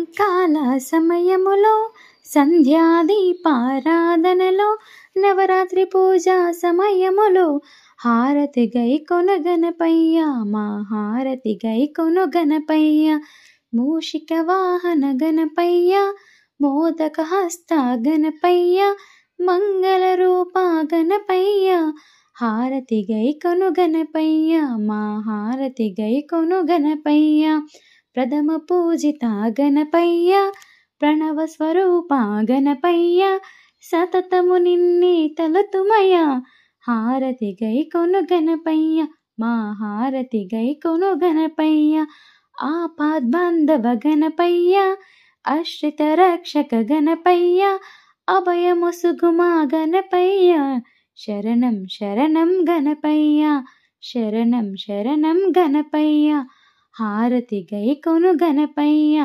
సాయంకాల సమయములో సంధ్యాదీపారాధనలో నవరాత్రి పూజా సమయములో హారతి గైకొను గణపయ్య మా హారతి గైకొను గణపయ్య మూషిక వాహన గణపయ్య మోదక హస్త గణపయ్య మంగళ రూప గణపయ్య హారతి గైకొను గణపయ్య మా హారతి గైకొను గణపయ్య ప్రథమ పూజిత గణపయ్య ప్రణవ స్వరూప గణపయ్య సతతము నిన్నే తలతుమయ హారతి గైకొను గణపయ్య మా హారతి గైకొను గణపయ్య ఆపద్బాంధవ గణపయ్య ఆశ్రిత రక్షక గణపయ్య అభయముసుగుమా గణపయ్య శరణం శరణం గణపయ్య శరణం శరణం గణపయ్య హారతి గైకొను గణపయ్య